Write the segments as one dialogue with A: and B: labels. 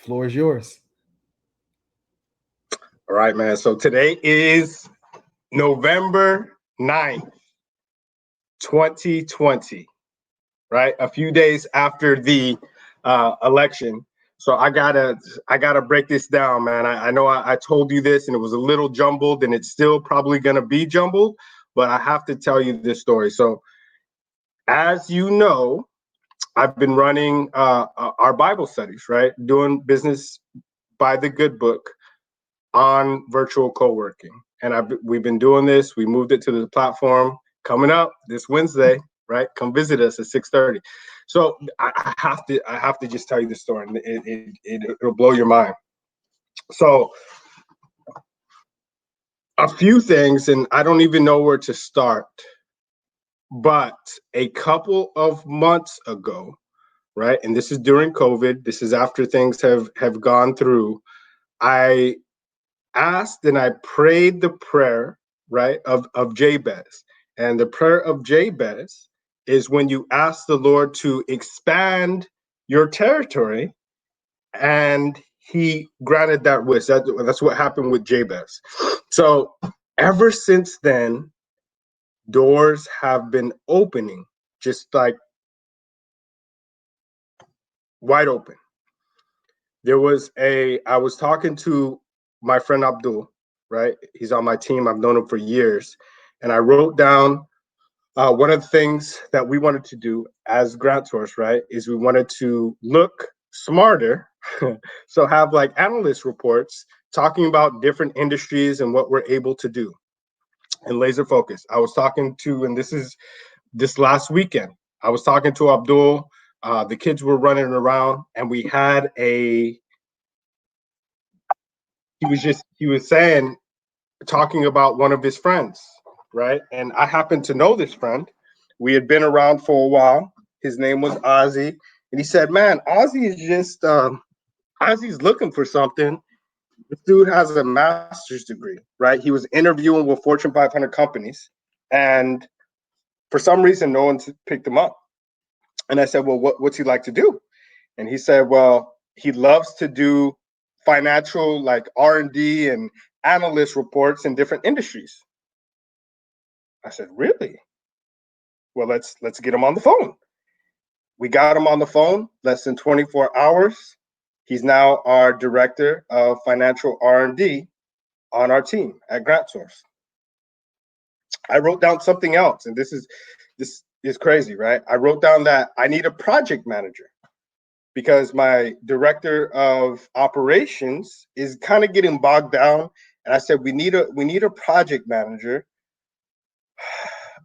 A: Floor is yours.
B: All right, man. So today is November 9th, 2020, right? A few days after the election. So I gotta break this down, man. I know I told you this and it was a little jumbled and it's still probably gonna be jumbled, but I have to tell you this story. So as you know, I've been running our Bible studies, right? Doing business by the good book on virtual co-working. And we've been doing this. We moved it to the platform coming up this Wednesday, right? Come visit us at 6:30. So I have to just tell you the story, and it'll blow your mind. So a few things, and I don't even know where to start, but a couple of months ago, right? And this is during COVID. This is after things have gone through. I asked and I prayed the prayer, right, of Jabez. And the prayer of Jabez is when you ask the Lord to expand your territory, and he granted that wish. That's what happened with Jabez. So ever since then, doors have been opening, just like wide open. I was talking to my friend Abdul, right? He's on my team. I've known him for years. And I wrote down one of the things that we wanted to do as grant source, right, is we wanted to look smarter. So have like analyst reports talking about different industries and what we're able to do and laser focus. I was talking to, and this last weekend, I was talking to Abdul. The kids were running around and we had he was saying, talking about one of his friends, right? And I happened to know this friend. We had been around for a while. His name was Ozzy. And he said, man, Ozzy is just, Ozzy's looking for something. This dude has a master's degree, right? He was interviewing with Fortune 500 companies. And for some reason, no one picked him up. And I said, well, what's he like to do? And he said, well, he loves to do financial, like R&D and analyst reports in different industries. I said, really? Well, let's get him on the phone. We got him on the phone, less than 24 hours. He's now our director of financial R&D on our team at Grant Source. I wrote down something else, and this is crazy, right? I wrote down that I need a project manager because my director of operations is kind of getting bogged down. And I said, we need a project manager,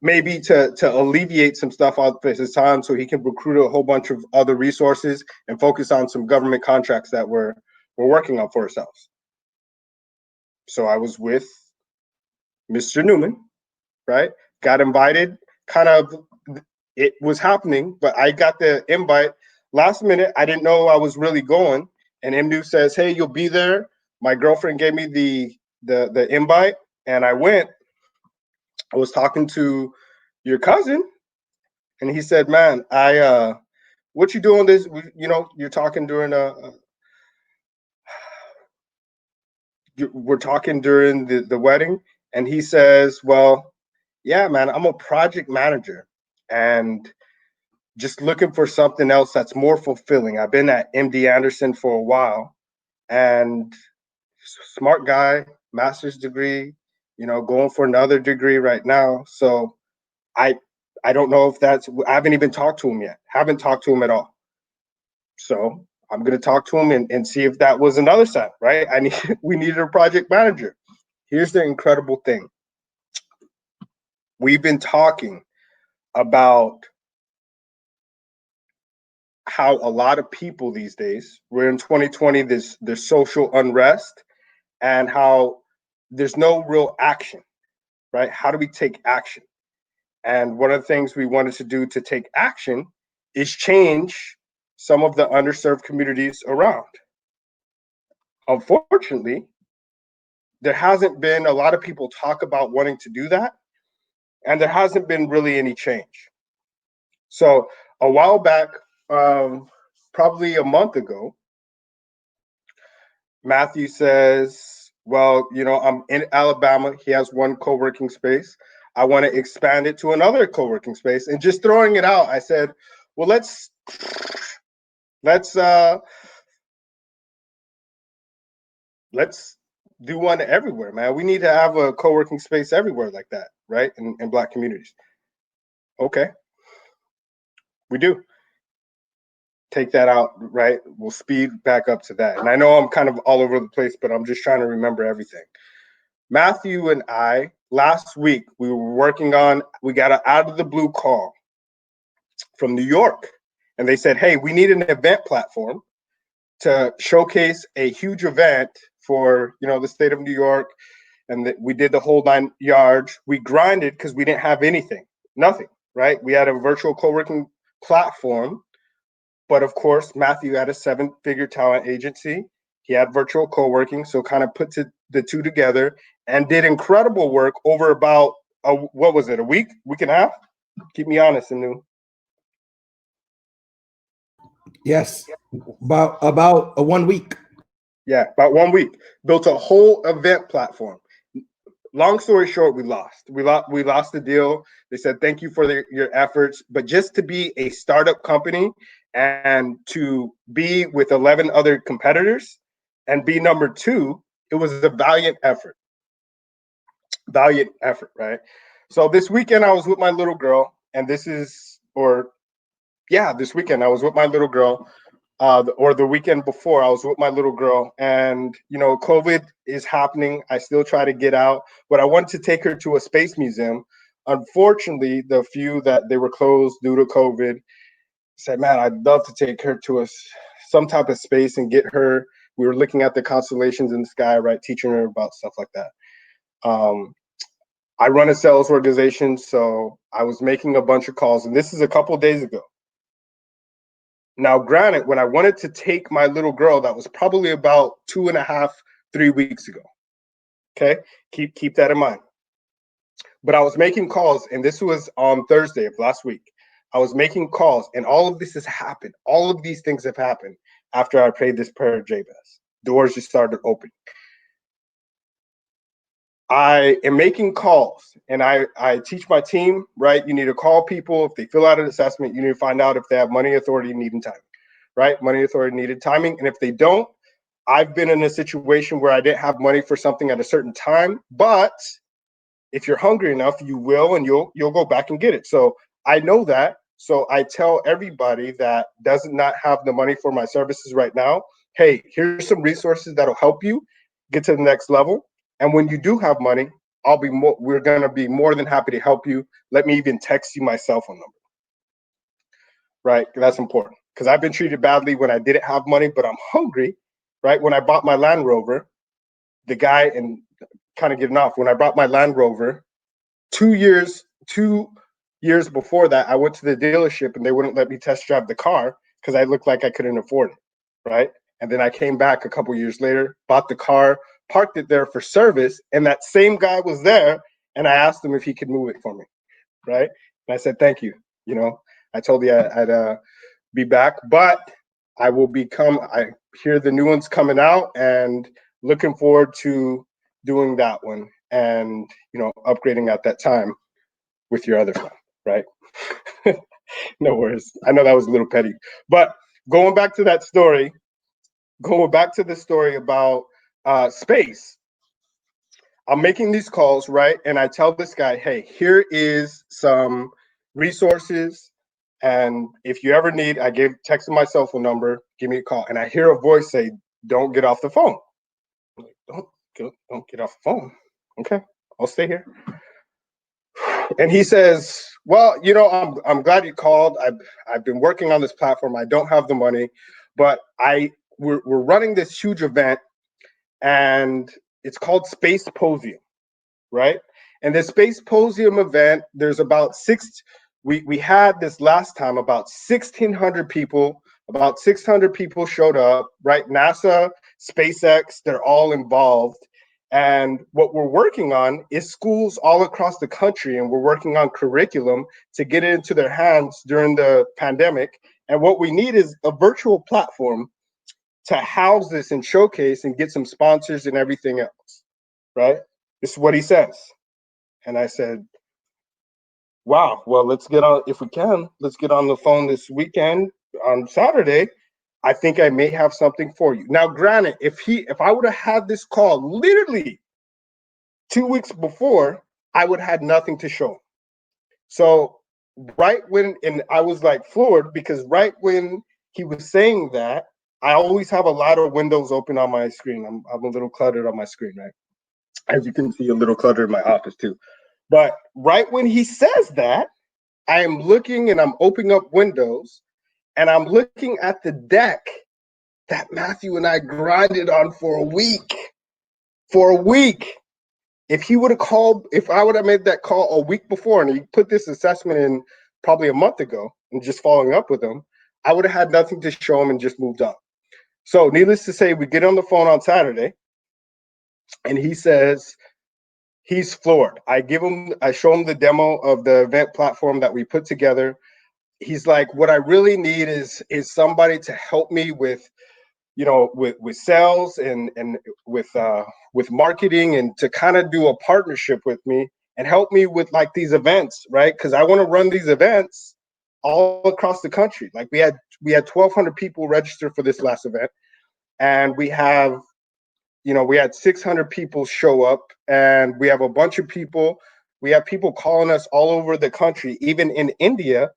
B: maybe to alleviate some stuff out of his time so he can recruit a whole bunch of other resources and focus on some government contracts that we're working on for ourselves. So I was with Mr. Newman, right? Got invited, kind of, it was happening, but I got the invite last minute. I didn't know I was really going. And MNU says, hey, you'll be there. My girlfriend gave me the invite and I went. I was talking to your cousin and he said, man, what you doing this, you're talking during we're talking during the wedding. And he says, well, yeah, man, I'm a project manager and just looking for something else that's more fulfilling. I've been at MD Anderson for a while and smart guy, master's degree, going for another degree right now. So I don't know if I haven't even talked to him yet. Haven't talked to him at all. So I'm going to talk to him and see if that was another sign, right? We needed a project manager. Here's the incredible thing. We've been talking about how a lot of people these days, we're in 2020, there's social unrest and how there's no real action, right? How do we take action? And one of the things we wanted to do to take action is change some of the underserved communities around. Unfortunately, there hasn't been a lot of people talk about wanting to do that, and there hasn't been really any change. So a while back, probably a month ago, Matthew says, well, I'm in Alabama. He has one co-working space. I want to expand it to another co-working space. And just throwing it out, I said, well, let's do one everywhere, man. We need to have a co-working space everywhere like that, right? In Black communities. Okay, we do. Take that out, right? We'll speed back up to that. And I know I'm kind of all over the place, but I'm just trying to remember everything. Matthew and I, last week, we were working on, we got an out of the blue call from New York. And they said, hey, we need an event platform to showcase a huge event for, the state of New York. And we did the whole 9 yards. We grinded because we didn't have anything, nothing, right? We had a virtual co-working platform. But of course, Matthew had a 7-figure talent agency. He had virtual co-working, so kind of put the two together and did incredible work over about, a week and a half? Keep me honest, Anu.
A: Yes, about a 1 week.
B: Yeah, about 1 week. Built a whole event platform. Long story short, we lost. We lost the deal. They said, thank you for your efforts. But just to be a startup company and to be with 11 other competitors and be number 2, it was a valiant effort. Valiant effort, right? So this weekend I was with my little girl, and this weekend I was with my little girl. Or the weekend before, I was with my little girl, and COVID is happening. I still try to get out, but I wanted to take her to a space museum. Unfortunately, the few that they were closed due to COVID, said, man, I'd love to take her to some type of space and get her. We were looking at the constellations in the sky, right, teaching her about stuff like that. I run a sales organization, so I was making a bunch of calls, and this is a couple of days ago. Now, granted, when I wanted to take my little girl, that was probably about 2.5, 3 weeks ago. Okay, keep that in mind. But I was making calls, and this was on Thursday of last week. I was making calls, and all of this has happened. All of these things have happened after I prayed this prayer of Jabez. Doors just started opening. I am making calls, and I teach my team, right? You need to call people. If they fill out an assessment, you need to find out if they have money, authority, needing timing, right? Money, authority, needed timing. And if they don't, I've been in a situation where I didn't have money for something at a certain time, but if you're hungry enough, you will, and you'll go back and get it. So I know that. So I tell everybody that does not have the money for my services right now, hey, here's some resources that'll help you get to the next level. And when you do have money, we're going to be more than happy to help you. Let me even text you my cell phone number. Right? That's important because I've been treated badly when I didn't have money, but I'm hungry. Right? When I bought my Land Rover, the guy, and kind of getting off, when I bought my Land Rover, 2 years before that, I went to the dealership and they wouldn't let me test drive the car because I looked like I couldn't afford it. Right? And then I came back a couple years later, bought the car, parked it there for service, and that same guy was there, and I asked him if he could move it for me, right? And I said, thank you. I told you I'd be back, but I hear the new one's coming out, and looking forward to doing that one and, upgrading at that time with your other phone, right? No worries. I know that was a little petty, but going back to the story about space. I'm making these calls, right? And I tell this guy, hey, here is some resources. And if you ever need, I texted my cell phone number, give me a call. And I hear a voice say, don't get off the phone. I'm like, don't get off the phone. Okay, I'll stay here. And he says, well, I'm glad you called. I've been working on this platform. I don't have the money, but we're running this huge event, and it's called Space Posium, right? And the Space Posium event, there's about we had this last time, about 1,600 people, about 600 people showed up, right? NASA, SpaceX, they're all involved. And what we're working on is schools all across the country, and we're working on curriculum to get it into their hands during the pandemic. And what we need is a virtual platform to house this and showcase and get some sponsors and everything else, right? This is what he says. And I said, wow, well, let's get on, if we can, let's get on the phone this weekend on Saturday. I think I may have something for you. Now, granted, if I would have had this call literally 2 weeks before, I would have had nothing to show him. So right when, and I was like floored because right when he was saying that, I always have a lot of windows open on my screen. I'm a little cluttered on my screen, right? As you can see, a little cluttered in my office too. But right when he says that, I am looking and I'm opening up windows and I'm looking at the deck that Matthew and I grinded on for a week. For a week. If he would have called, if I would have made that call a week before and he put this assessment in probably a month ago and just following up with him, I would have had nothing to show him and just moved on. So needless to say, we get on the phone on Saturday and he says he's floored. I show him the demo of the event platform that we put together. He's like, what I really need is somebody to help me with, you know, with sales and with marketing, and to kind of do a partnership with me and help me with like these events, right? Because I want to run these events all across the country. Like we had 1,200 people register for this last event, and we had 600 people show up, and we have a bunch of people. We have people calling us all over the country, even in India,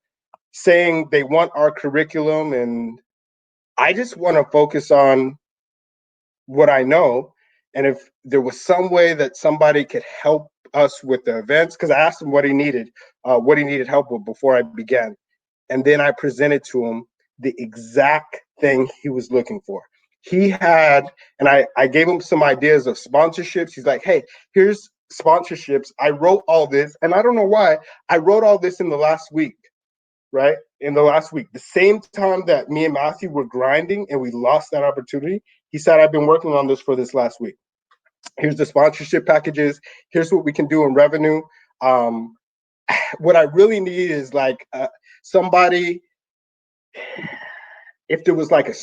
B: saying they want our curriculum. And I just want to focus on what I know. And if there was some way that somebody could help us with the events, because I asked him what he needed help with before I began. And then I presented to him the exact thing he was looking for. He had, and I gave him some ideas of sponsorships. He's like, hey, here's sponsorships. I wrote all this, and I don't know why. I wrote all this in the last week, right? In the last week, the same time that me and Matthew were grinding and we lost that opportunity, he said, I've been working on this for this last week. Here's the sponsorship packages. Here's what we can do in revenue. What I really need is like somebody, if there was like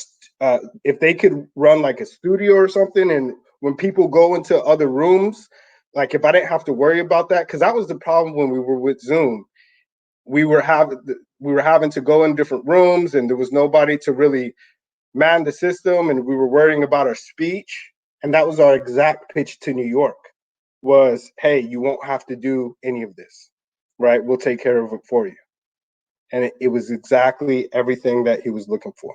B: if they could run like a studio or something, and when people go into other rooms, like if I didn't have to worry about that, because that was the problem when we were with Zoom. We were having to go in different rooms, and there was nobody to really man the system, and we were worrying about our speech. And that was our exact pitch to New York was, hey, you won't have to do any of this, right? We'll take care of it for you. And it was exactly everything that he was looking for.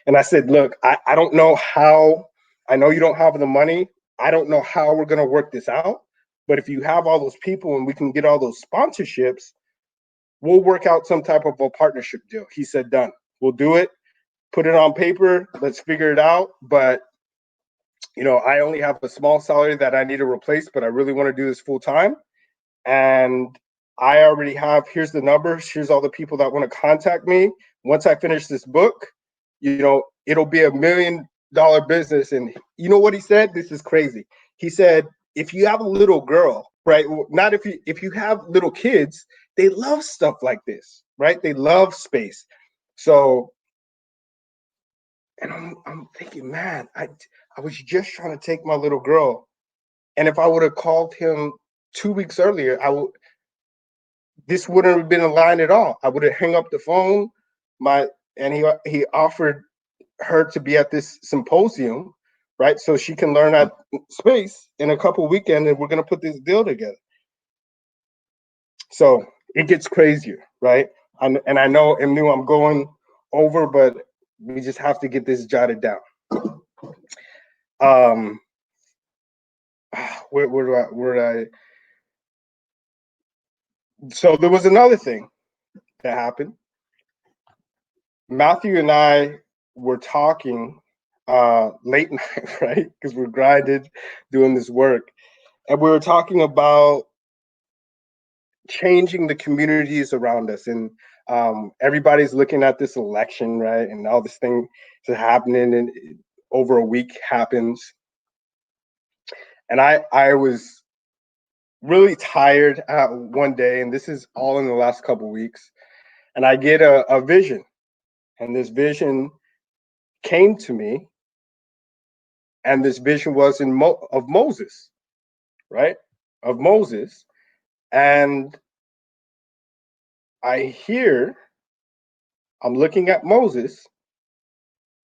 B: And I said, look, I don't know how, I know you don't have the money. I don't know how we're going to work this out. But if you have all those people and we can get all those sponsorships, we'll work out some type of a partnership deal. He said, done. We'll do it. Put it on paper. Let's figure it out. But, you know, I only have a small salary that I need to replace, but I really want to do this full time. And I already have, here's the numbers. Here's all the people that want to contact me. Once I finish this book, you know, it'll be $1 million business. And you know what he said? This is crazy. He said, if you have a little girl, right? Not if you have little kids, they love stuff like this, right? They love space. So, and I'm thinking, man, I was just trying to take my little girl. And if I would have called him 2 weeks earlier, this wouldn't have been a line at all. I would have hung up the phone. He offered her to be at this symposium, right? So she can learn at space in a couple of weekends, and we're gonna put this deal together. So it gets crazier, right? And I know and knew I'm going over, but we just have to get this jotted down. Where did I? So there was another thing that happened. Matthew and I were talking late night, right? Because we're grinded doing this work. And we were talking about changing the communities around us. And everybody's looking at this election, right? And all this thing is happening, and over a week happens. And I was really tired one day, and this is all in the last couple of weeks. And I get a vision. And this vision came to me, and this vision was of Moses, right? Of Moses, and I'm looking at Moses,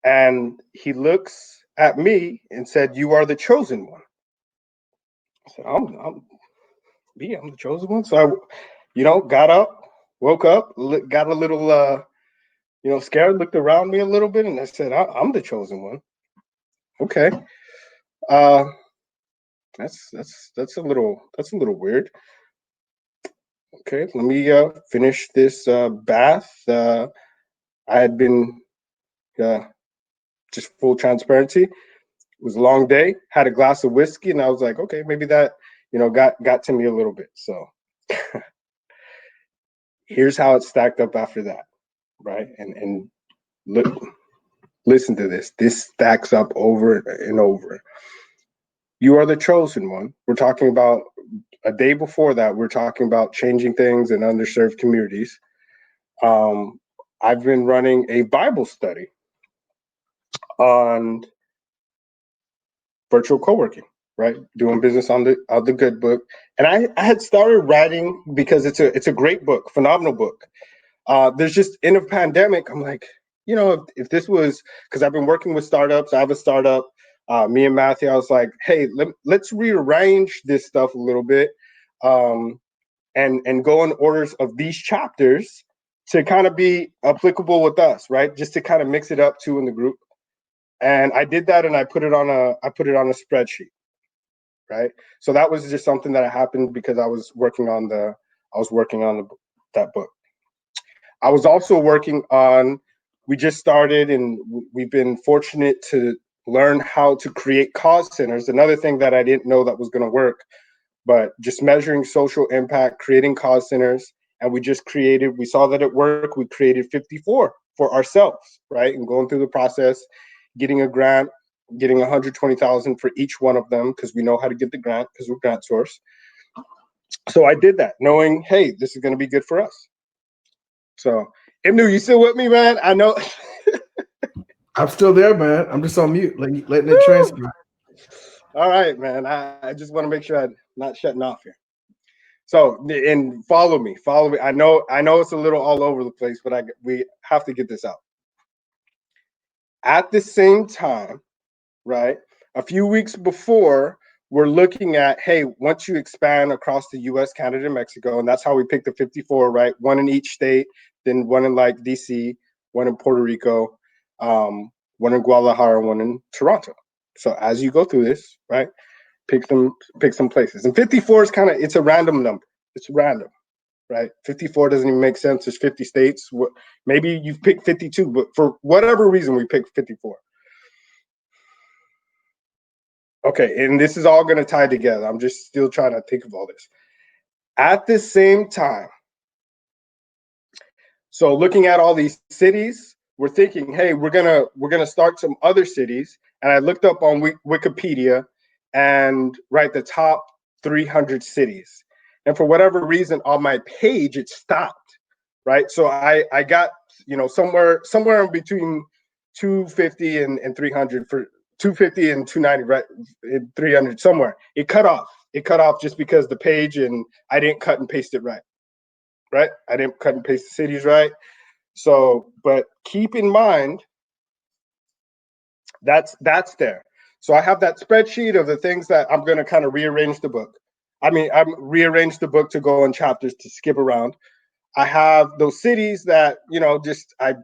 B: and he looks at me and said, "You are the chosen one." I said, I'm the chosen one." So I, got up, woke up, got a little, scared, looked around me a little bit, and I said, "I'm the chosen one." Okay, uh, that's a little weird. Okay, let me finish this bath. I had been uh, just full transparency. It was a long day. Had a glass of whiskey, and I was like, okay, maybe that got to me a little bit. So here's how it stacked up after that, right? And look, listen to this. This stacks up over and over. You are the chosen one. We're talking about a day before that. We're talking about changing things in underserved communities. Um, I've been running a Bible study on virtual co-working, right? Doing business on the good book. And I had started writing because it's a great book, phenomenal book. There's just in a pandemic, I'm like, if this was, because I've been working with startups, I have a startup. Me and Matthew, I was like, hey, let's rearrange this stuff a little bit, and go in orders of these chapters to kind of be applicable with us, right? Just to kind of mix it up too in the group. And I did that, and I put it on a spreadsheet, right? So that was just something that happened because I was working on that book. I was also working on, we just started, and we've been fortunate to learn how to create cause centers. Another thing that I didn't know that was going to work, but just measuring social impact, creating cause centers. And we saw that it worked. We created 54 for ourselves, right? And going through the process, getting a grant, getting 120,000 for each one of them, because we know how to get the grant because we're grant source. So I did that knowing, hey, this is going to be good for us. So, Imnu, you still with me, man? I know.
A: I'm still there, man. I'm just on mute, letting it transcribe.
B: All right, man. I just want to make sure I'm not shutting off here. So, and follow me. I know it's a little all over the place, but we have to get this out. At the same time, right? A few weeks before, we're looking at, hey, once you expand across the US, Canada, and Mexico, and that's how we picked the 54, right? One in each state, then one in like DC, one in Puerto Rico, one in Guadalajara, one in Toronto. So as you go through this, right, pick some places. And 54 is it's a random number. It's random, right? 54 doesn't even make sense. There's 50 states. Maybe you've picked 52, but for whatever reason, we picked 54. Okay, and this is all going to tie together. I'm just still trying to think of all this. At the same time, so looking at all these cities, we're thinking, hey, we're gonna start some other cities. And I looked up on Wikipedia and write the top 300 cities. And for whatever reason, on my page, it stopped, right? So I got somewhere in between 250 and 300 for 250 and 290, right? 300 somewhere. It cut off. It cut off just because the page, and I didn't cut and paste it right. Right? I didn't cut and paste the cities right. So, but keep in mind that's there. So I have that spreadsheet of the things that I'm going to kind of rearrange the book. I'm rearrange the book to go in chapters to skip around. I have those cities that just I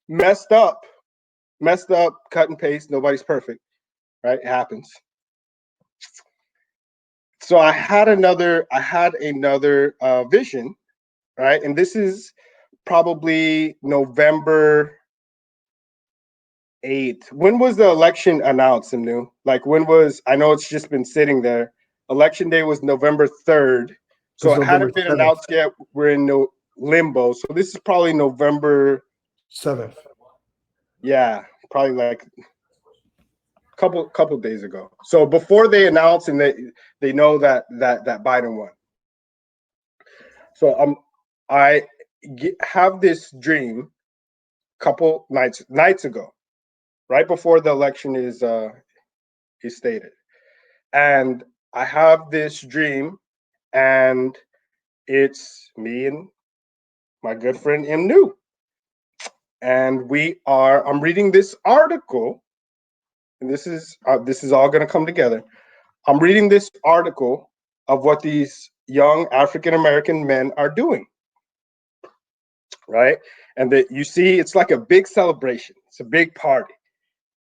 B: messed up, cut and paste. Nobody's perfect, right? It happens. So I had another vision, right? And this is probably November 8th. When was the election announced, Simnu? Like I know it's just been sitting there. Election day was November 3rd. So it hadn't been
A: 7th.
B: announced yet. We're in no limbo. So this is probably November
A: 7th.
B: Yeah, probably like a couple days ago. So before they announce and they know that Biden won. So I have this dream couple nights ago, right before the election he stated. And I have this dream, and it's me and my good friend M. New. And I'm reading this article, and this is all going to come together. I'm reading this article of what these young African American men are doing, right? And that you see, it's like a big celebration. It's a big party,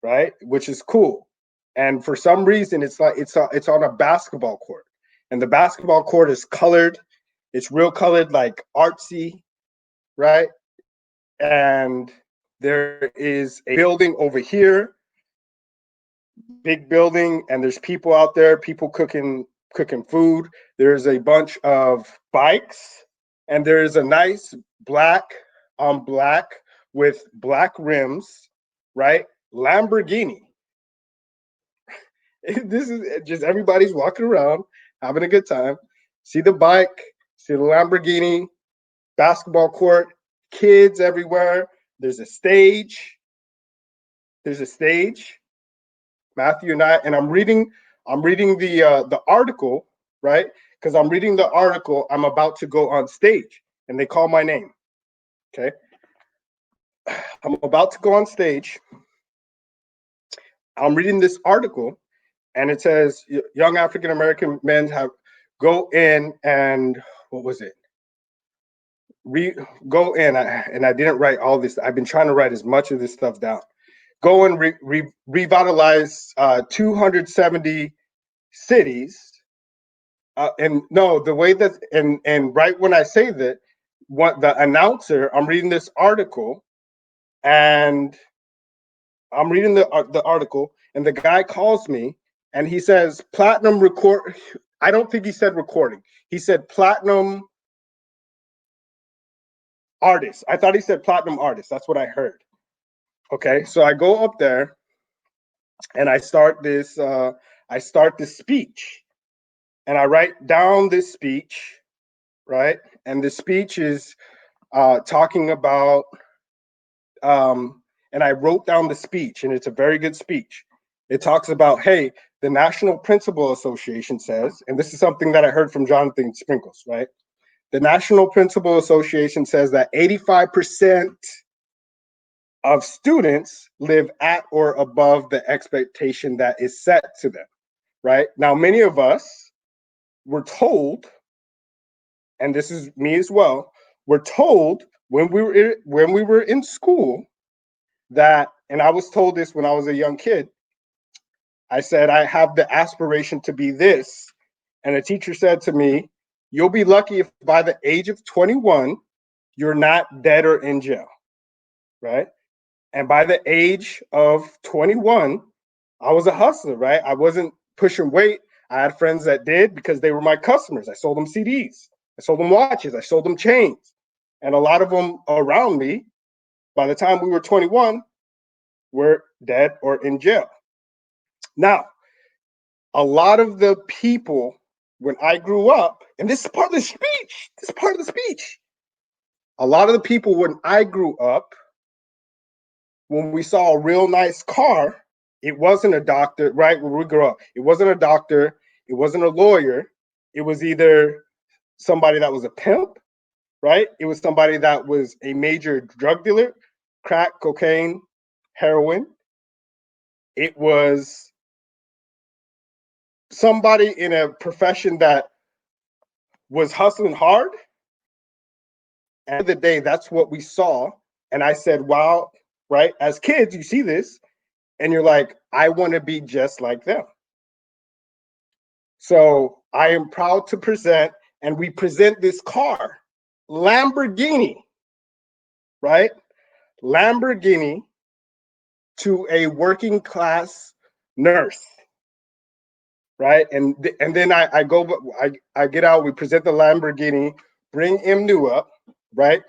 B: right? Which is cool. And for some reason, it's on a basketball court, and the basketball court is colored. It's real colored, like artsy, right? And there is a building over here, big building, and there's people out there, people cooking food. There's a bunch of bikes, and there's a nice black on black with black rims, right? Lamborghini. This is just everybody's walking around having a good time. See the bike, see the Lamborghini, basketball court, kids everywhere. There's a stage. Matthew and I'm reading the article, right? Because I'm reading the article, I'm about to go on stage, and they call my name. Okay. I'm about to go on stage. I'm reading this article, and it says young African American men have go in and what was it? Go in, and I didn't write all this. I've been trying to write as much of this stuff down. Go and revitalize 270 cities. And no, the way that and right when I say that, what the announcer, I'm reading this article, and I'm reading the article, and the guy calls me, and he says platinum record. I don't think he said recording. He said platinum artist. I thought he said platinum artist. That's what I heard. Okay, so I go up there, and I start this speech, and I write down this speech, right? And the speech is talking about, and I wrote down the speech, and it's a very good speech. It talks about, hey, the National Principal Association says, and this is something that I heard from Jonathan Sprinkles, right? The National Principal Association says that 85% of students live at or above the expectation that is set to them, right? Now, many of us were told, and this is me as well, we're told when we were in school that, and I was told this when I was a young kid, I said, I have the aspiration to be this. And a teacher said to me, you'll be lucky if by the age of 21, you're not dead or in jail, right? And by the age of 21, I was a hustler, right? I wasn't pushing weight. I had friends that did because they were my customers. I sold them CDs. I sold them watches. I sold them chains. And a lot of them around me, by the time we were 21, were dead or in jail. Now, a lot of the people, when I grew up, and this is part of the speech, a lot of the people when I grew up, when we saw a real nice car, it wasn't a doctor, right? When we grew up, it wasn't a doctor, it wasn't a lawyer, it was either somebody that was a pimp, right? It was somebody that was a major drug dealer, crack, cocaine, heroin. It was somebody in a profession that was hustling hard. And at the end of the day, that's what we saw. And I said, wow, right? As kids, you see this, and you're like, I want to be just like them. So I am proud to present, and we present this car, Lamborghini, right? Lamborghini to a working class nurse, right? And then I get out, we present the Lamborghini, bring Imnu up, right?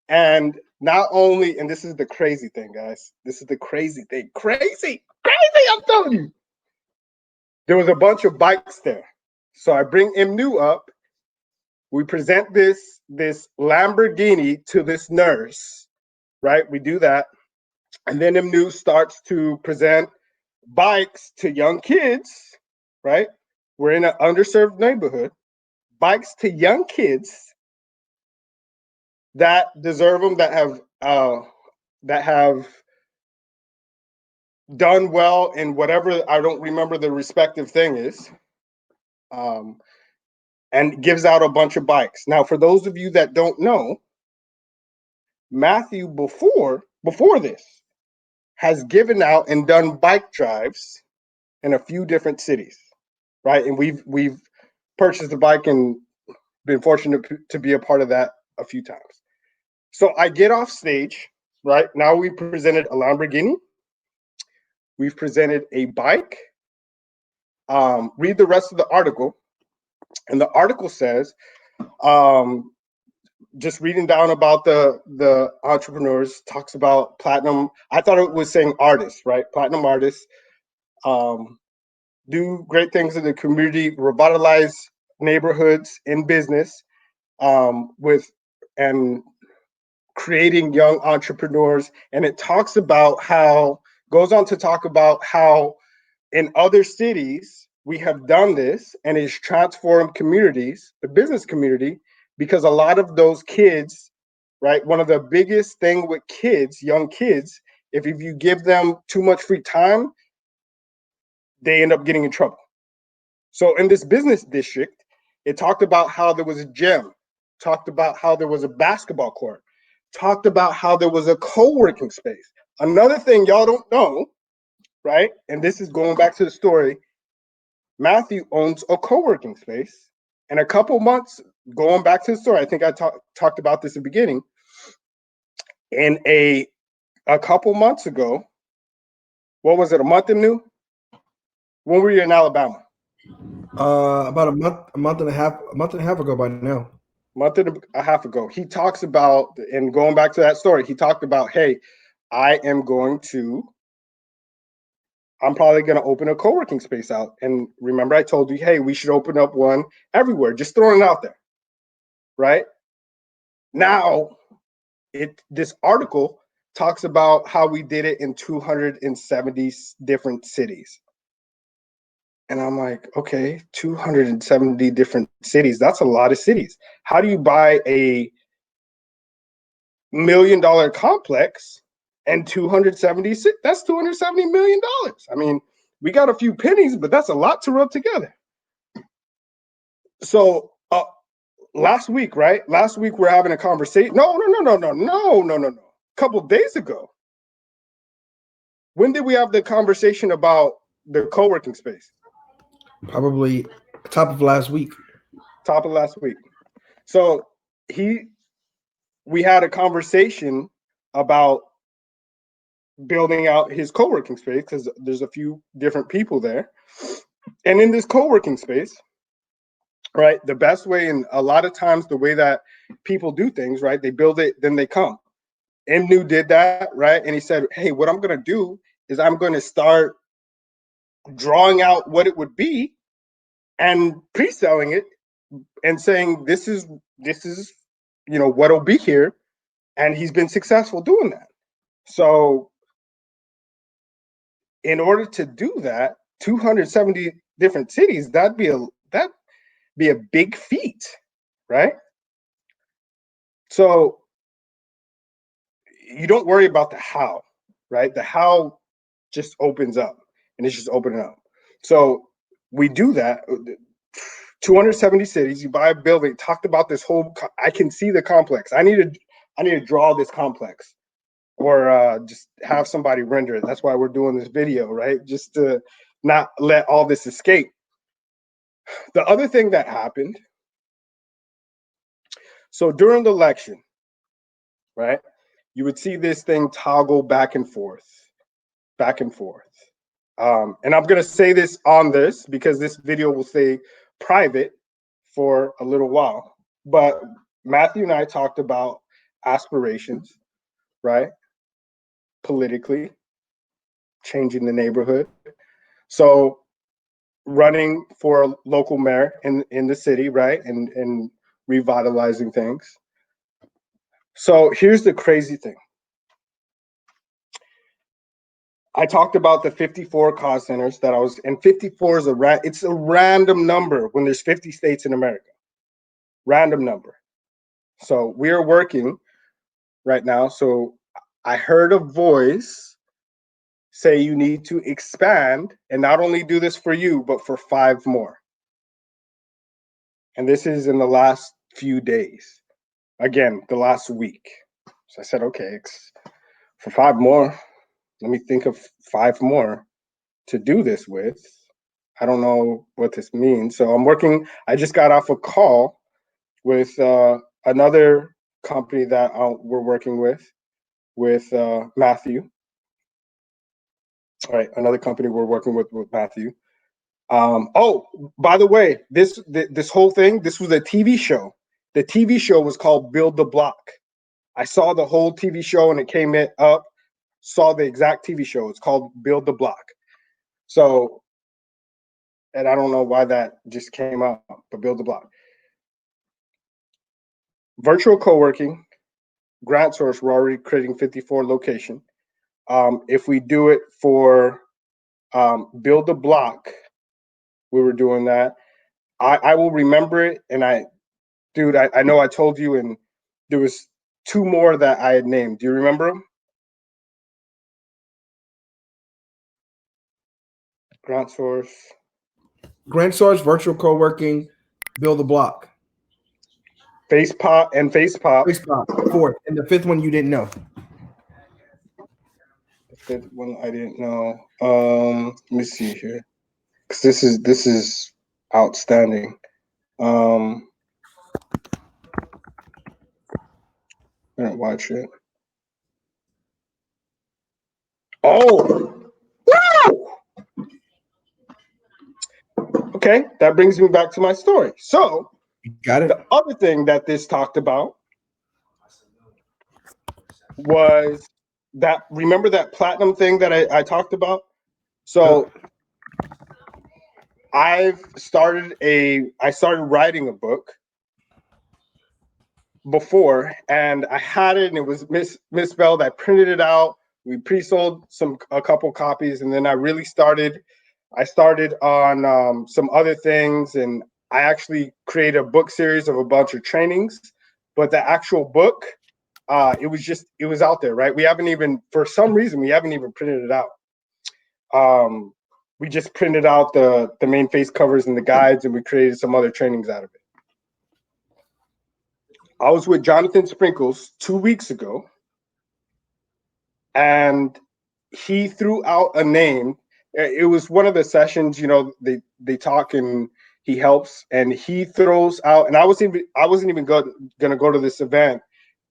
B: And not only, and this is the crazy thing, guys. This is the crazy thing. Crazy, I'm telling you. There was a bunch of bikes there. So I bring Imnu up. We present this Lamborghini to this nurse, right? We do that. And then Imnu starts to present bikes to young kids, right? We're in an underserved neighborhood. Bikes to young kids that deserve them, that have done well in whatever, I don't remember the respective thing is, and gives out a bunch of bikes. Now, for those of you that don't know, Matthew before this has given out and done bike drives in a few different cities, right? And we've purchased a bike and been fortunate to be a part of that a few times. So I get off stage, right? Now we presented a Lamborghini. We've presented a bike. Read the rest of the article. And the article says, just reading down about the entrepreneurs, talks about platinum. I thought it was saying artists, right? Platinum artists do great things in the community, revitalize neighborhoods in business, with and creating young entrepreneurs. And it talks about how, goes on to talk about how in other cities we have done this and it's transformed communities, the business community, because a lot of those kids, right? One of the biggest thing with kids, young kids, if you give them too much free time, they end up getting in trouble. So in this business district, it talked about how there was a gym, talked about how there was a basketball court, talked about how there was a co-working space. Another thing y'all don't know, right? And this is going back to the story. Matthew owns a co-working space. And a couple months, going back to the story, I think I talked about this in the beginning. And a couple months ago, what was it, a month and new? When were you in Alabama?
A: About a month and a half ago by now.
B: Month and a half ago, he talks about, and going back to that story, he talked about, hey, I'm probably going to open a co-working space out. And remember, I told you, hey, we should open up one everywhere, just throwing it out there, right? Now, this article talks about how we did it in 270 different cities. And I'm like, okay, 270 different cities. That's a lot of cities. How do you buy a $1 million complex and 270? That's $270 million. I mean, we got a few pennies, but that's a lot to rub together. So last week, right? Last week we're having a conversation. No. A couple days ago. When did we have the conversation about the co-working space?
A: Probably top of last week.
B: Top of last week. So we had a conversation about building out his co-working space because there's a few different people there. And in this co-working space, right, the best way, and a lot of times the way that people do things, right, they build it, then they come. Mnu did that, right? And he said, hey, what I'm going to do is I'm going to start drawing out what it would be and pre-selling it and saying, this is what'll be here. And he's been successful doing that. So in order to do that, 270 different cities, that'd be a big feat, right? So you don't worry about the how, right? The how just opens up, and it's just opening up. So we do that. 270 cities. You buy a building. Talked about this whole. I can see the complex. I need to draw this complex, or just have somebody render it. That's why we're doing this video, right? Just to not let all this escape. The other thing that happened. So during the election, right, you would see this thing toggle back and forth. And I'm going to say this on this because this video will stay private for a little while. But Matthew and I talked about aspirations, right? Politically, changing the neighborhood. So running for a local mayor in the city, right? And revitalizing things. So here's the crazy thing. I talked about the 54 call centers that I was, and 54 is it's a random number when there's 50 states in America. Random number. So we are working right now. So I heard a voice say you need to expand and not only do this for you, but for 5 more. And this is in the last few days. Again, the last week. So I said, okay, for 5 more, let me think of 5 more to do this with. I don't know what this means. So I'm working, I just got off a call with another company that we're working with Matthew. All right, another company we're working with Matthew. Oh, by the way, this whole thing, this was a TV show. The TV show was called Build the Block. I saw the whole TV show and it came up, saw the exact TV show. It's called Build the Block. So, and I don't know why that just came up, but Build the Block. Virtual co-working, grant source, we're already creating 54 location. If we do it for Build the Block, we were doing that. I will remember it, and I know I told you, and there was 2 more that I had named. Do you remember them? Grant source,
A: virtual co-working, build the block.
B: face pop.
A: Face pop, 4th, and the 5th one you didn't know.
B: The 5th one I didn't know. Let me see here, because this is outstanding. I didn't watch it. Oh, wow! Okay, that brings me back to my story. So,
A: got it.
B: The other thing that this talked about was that, remember that platinum thing that I talked about? So I started writing a book before, and I had it, and it was misspelled. I printed it out. We pre-sold a couple copies, and then I started on some other things, and I actually created a book series of a bunch of trainings. But the actual book, it was out there, right? For some reason, we haven't even printed it out. We just printed out the main face covers and the guides, and we created some other trainings out of it. I was with Jonathan Sprinkles 2 weeks ago, and he threw out a name. It was one of the sessions, they talk and he helps, and he throws out, and I wasn't even gonna go to this event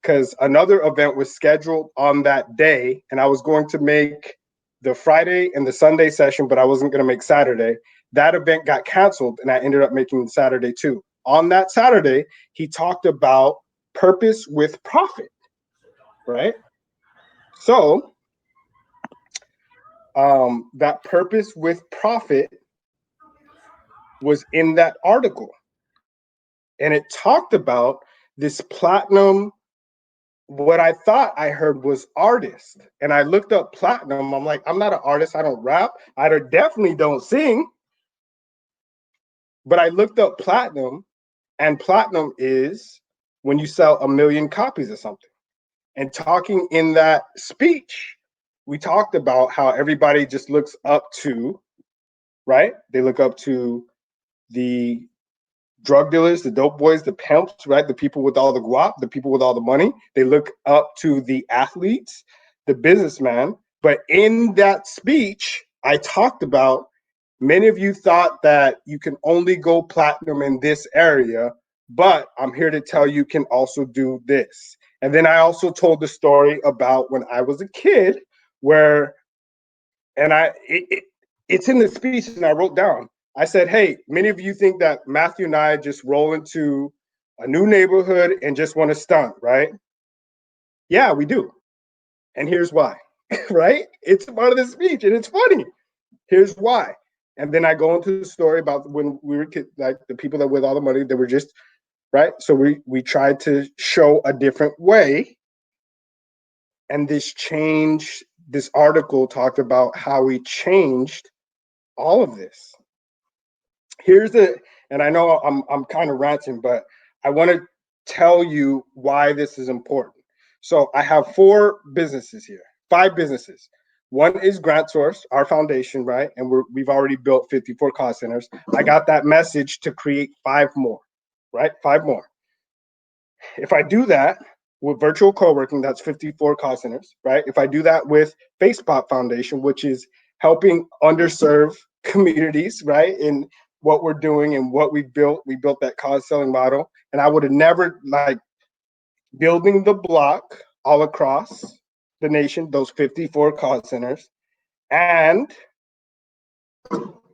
B: because another event was scheduled on that day, and I was going to make the Friday and the Sunday session, but I wasn't going to make Saturday. That event got canceled, and I ended up making Saturday too. On that Saturday, he talked about purpose with profit, right? So that purpose with profit was in that article, and it talked about this platinum. What I thought I heard was artist, and I looked up platinum. I'm like, I'm not an artist. I don't rap. I definitely don't sing. But I looked up platinum, and platinum is when you sell 1 million copies of something. And talking in that speech, we talked about how everybody just looks up to, right? They look up to the drug dealers, the dope boys, the pimps, right? The people with all the guap, the people with all the money. They look up to the athletes, the businessman. But in that speech, I talked about many of you thought that you can only go platinum in this area, but I'm here to tell you can also do this. And then I also told the story about when I was a kid where, and it's in the speech, and I wrote down, I said, hey, many of you think that Matthew and I just roll into a new neighborhood and just want to stunt, right? Yeah, we do. And here's why, right? It's part of the speech, and it's funny. Here's why. And then I go into the story about when we were kids, like the people that with all the money, they were just, right? So we tried to show a different way, and this changed this article talked about how we changed all of this. Here's the, and I know I'm kind of ranting, but I want to tell you why this is important. So I have 4 businesses here, 5 businesses. One is Grant Source, our foundation, right? And we've already built 54 call centers. I got that message to create 5 more, right? 5 more. If I do that with virtual co-working, that's 54 call centers, right? If I do that with FacePop Foundation, which is helping underserved communities, right? In what we're doing and what we built that cause selling model. And I would have never, like, building the block all across the nation, those 54 call centers. And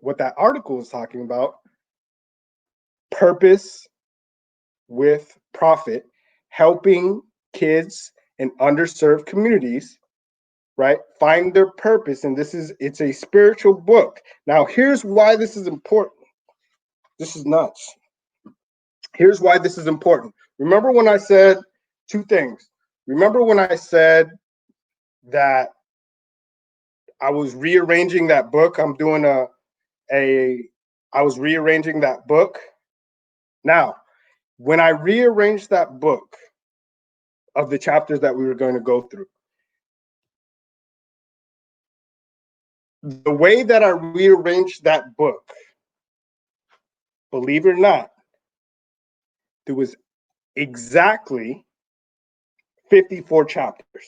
B: what that article is talking about, purpose with profit, helping kids in underserved communities, right, find their purpose. And it's a spiritual book. Now, here's why this is important. This is nuts. Here's why this is important. Remember when I said 2 things? Remember when I said that I was rearranging that book? I'm doing I was rearranging that book. Now, when I rearranged that book of the chapters that we were going to go through, the way that I rearranged that book, believe it or not, there was exactly 54 chapters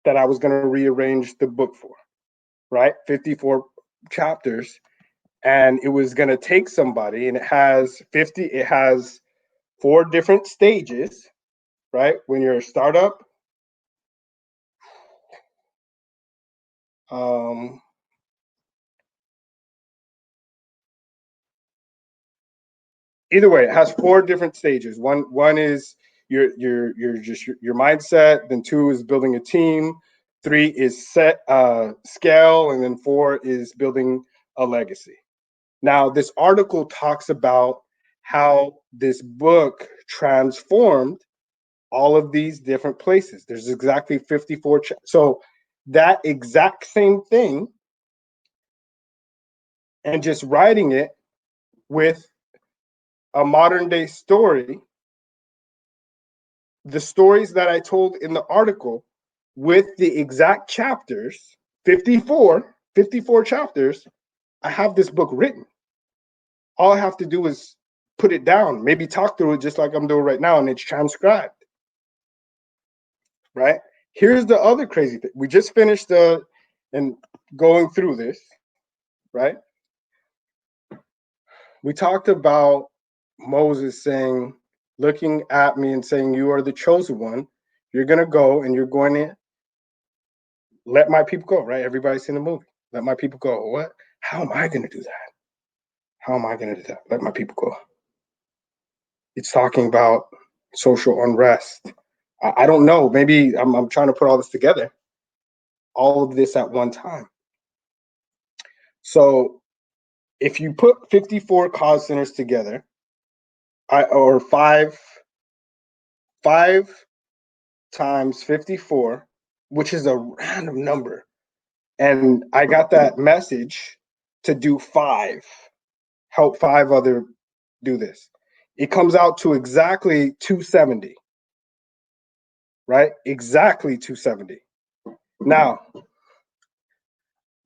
B: that I was going to rearrange the book for, right? 54 chapters. And it was going to take somebody, and it has 4 different stages, right? When you're a startup, either way, it has 4 different stages. One is your mindset. Then 2 is building a team. 3 is scale, and then 4 is building a legacy. Now, this article talks about how this book transformed all of these different places. There's exactly 54. So that exact same thing, and just writing it with a modern day story, the stories that I told in the article with the exact chapters, 54 chapters, I have this book written. All I have to do is put it down, maybe talk through it just like I'm doing right now, and it's transcribed, right? Here's the other crazy thing. We just finished and going through this, right? We talked about Moses saying, looking at me and saying, you are the chosen one. You're going to go and you're going to let my people go, right? Everybody's seen the movie. Let my people go. What? How am I going to do that? How am I going to do that? Let my people go. It's talking about social unrest. I don't know. Maybe I'm trying to put all this together, all of this at one time. So if you put 54 cause centers together, or five times 54, which is a random number, and I got that message to do 5, help 5 other do this. It comes out to exactly 270, right? Exactly 270. Now,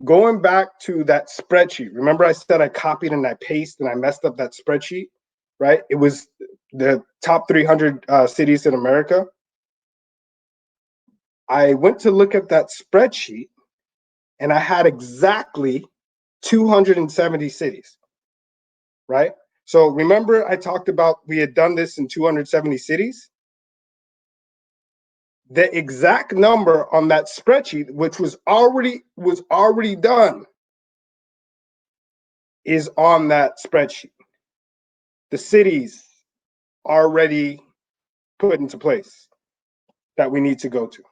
B: going back to that spreadsheet, remember I said I copied and I pasted and I messed up that spreadsheet, right? It was the top 300 cities in America. I went to look at that spreadsheet and I had exactly 270 cities, right? So remember I talked about we had done this in 270 cities? The exact number on that spreadsheet, which was already done, is on that spreadsheet. The cities already put into place that we need to go to,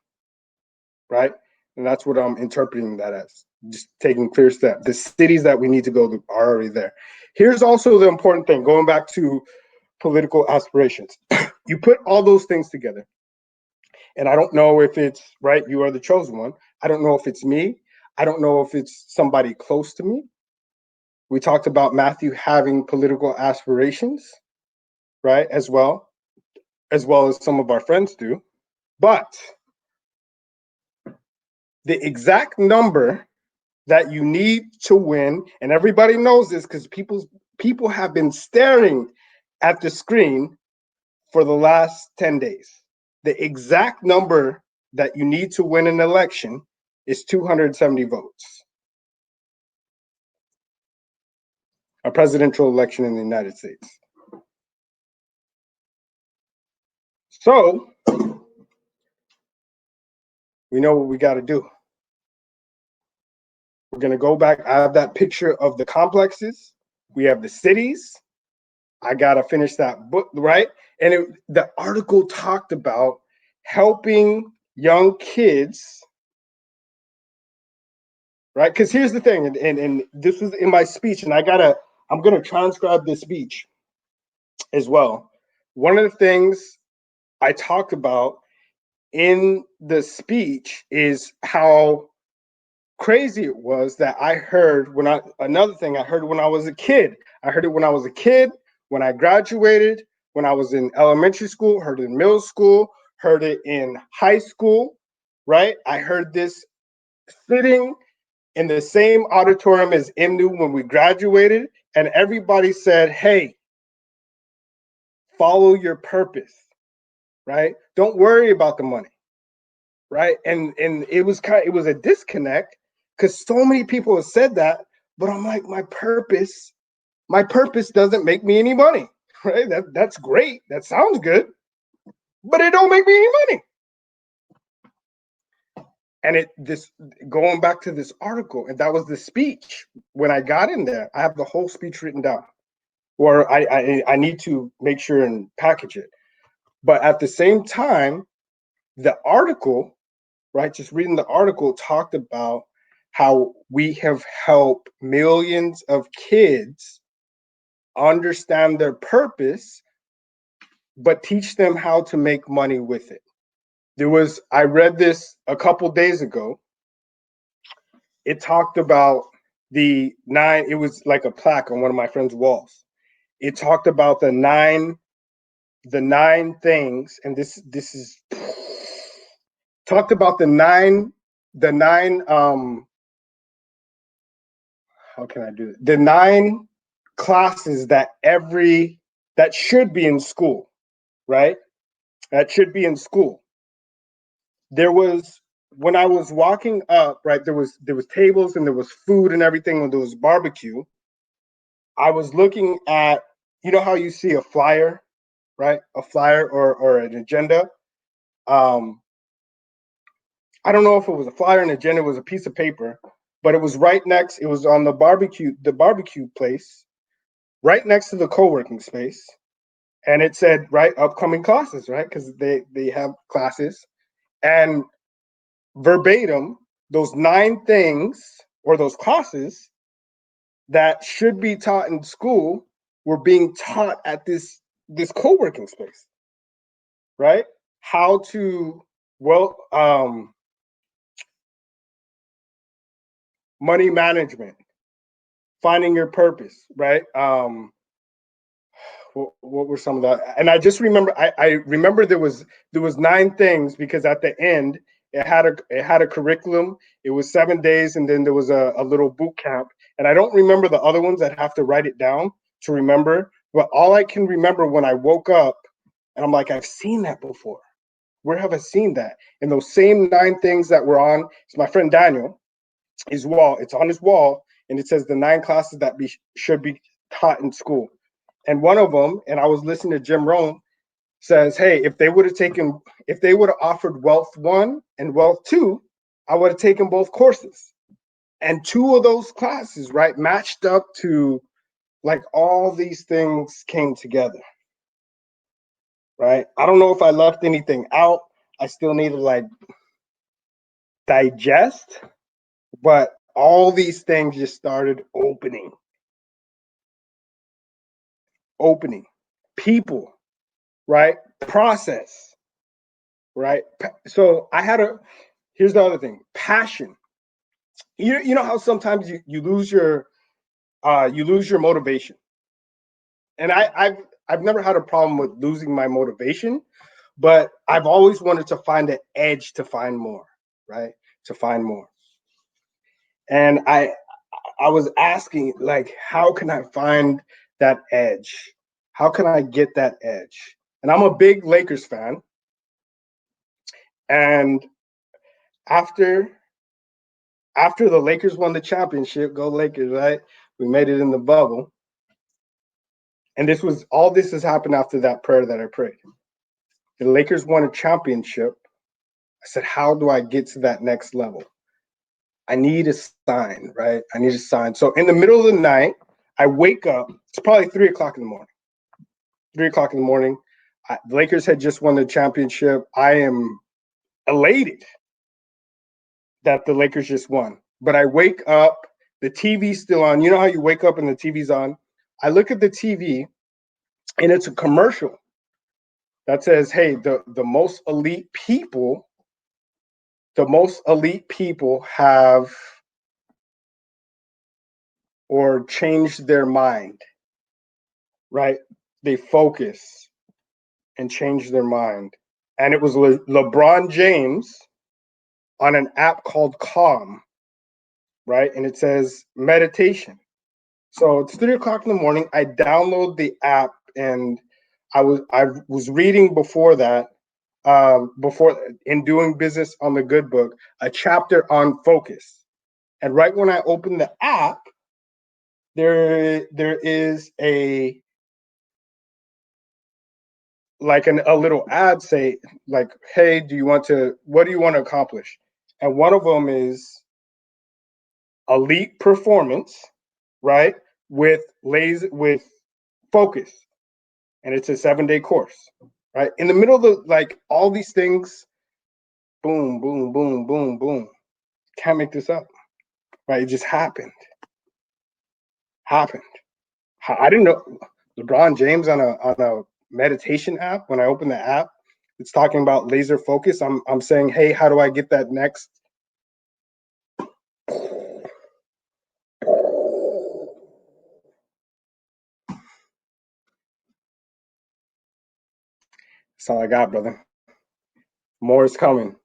B: right? And that's what I'm interpreting that as, just taking clear steps. The cities that we need to go to are already there. Here's also the important thing, going back to political aspirations. You put all those things together, and I don't know if it's right, you are the chosen one. I don't know if it's me. I don't know if it's somebody close to me. We talked about Matthew having political aspirations, right? As well as some of our friends do. But the exact number that you need to win, and everybody knows this because people have been staring at the screen for the last 10 days. The exact number that you need to win an election is 270 votes. A presidential election in the United States. So we know what we got to do. We're going to go back. I have that picture of the complexes. We have the cities. I got to finish that book, right? And the article talked about helping young kids, right? Because here's the thing, and this was in my speech, and I'm going to transcribe this speech as well. One of the things I talked about in the speech is how crazy it was that I heard another thing I heard when I was a kid. I heard it when I was a kid, when I graduated, when I was in elementary school, heard it in middle school, heard it in high school, right? I heard this sitting in the same auditorium as IMNU when we graduated, and everybody said, hey, follow your purpose, right? Don't worry about the money, right? And it was a disconnect because so many people have said that, but I'm like, my purpose doesn't make me any money, right? That's great. That sounds good, but it don't make me any money. And going back to this article, and that was the speech. When I got in there, I have the whole speech written down, or I need to make sure and package it. But at the same time, the article, right, just reading the article talked about how we have helped millions of kids understand their purpose, but teach them how to make money with it. I read this a couple days ago. It talked about it was like a plaque on one of my friend's walls. It talked about the nine things, and this is talked about the nine how can I do it? The 9 classes that should be in school, right? That should be in school. There was, when I was walking up, right, there was tables and there was food and everything, and there was barbecue. I was looking at, you know how you see a flyer, right? A flyer or an agenda. I don't know if it was a flyer, an agenda, it was a piece of paper, but it was it was on the barbecue place, right next to the co-working space. And it said, right, upcoming classes, right? Because they have classes. And verbatim, those 9 things or those classes that should be taught in school were being taught at this co-working space, right? How to, money management, finding your purpose, right? What were some of that? And I just remember, I remember there was 9 things, because at the end it had a curriculum. It was 7 days, and then there was a little boot camp. And I don't remember the other ones. I'd have to write it down to remember. But all I can remember when I woke up, and I'm like, I've seen that before. Where have I seen that? And those same 9 things that were on, it's my friend Daniel, his wall. It's on his wall, and it says the 9 classes that should be taught in school. And one of them, and I was listening to Jim Rohn, says, hey, if they would have offered Wealth 1 and Wealth 2, I would have taken both courses. And 2 of those classes, right, matched up to, like, all these things came together, right? I don't know if I left anything out. I still need to, like, digest, but all these things just started opening. People, right? Process, right? So I had Here's the other thing: passion. You know how sometimes you lose your motivation, and I've never had a problem with losing my motivation, but I've always wanted to find an edge to find more, right? To find more. And I was asking, like, how can I find that edge? How can I get that edge? And I'm a big Lakers fan. And after the Lakers won the championship, go Lakers, right? We made it in the bubble. And all this has happened after that prayer that I prayed. The Lakers won a championship. I said, how do I get to that next level? I need a sign, right? I need a sign. So in the middle of the night, I wake up. It's probably 3 o'clock in the morning. 3 o'clock in the morning. The Lakers had just won the championship. I am elated that the Lakers just won. But I wake up, the TV's still on. You know how you wake up and the TV's on? I look at the TV, and it's a commercial that says, hey, the most elite people have or changed their mind, right? They focus and change their mind. And it was LeBron James on an app called Calm, right? And it says meditation. So it's 3 o'clock in the morning. I download the app, and I was reading before that, before in Doing Business on the Good Book, a chapter on focus. And right when I open the app, there is a little ad say, like, hey, what do you want to accomplish? And one of them is elite performance, right? With focus. And it's a 7-day course, right? In the middle of all these things, boom, boom, boom, boom, boom. Can't make this up, right? It just happened. I didn't know LeBron James on a meditation app. When I open the app, it's talking about laser focus. I'm saying, hey, how do I get that next? That's all I got, brother. More is coming.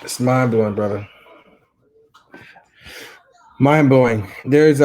A: It's mind blowing, brother. Mind blowing. There's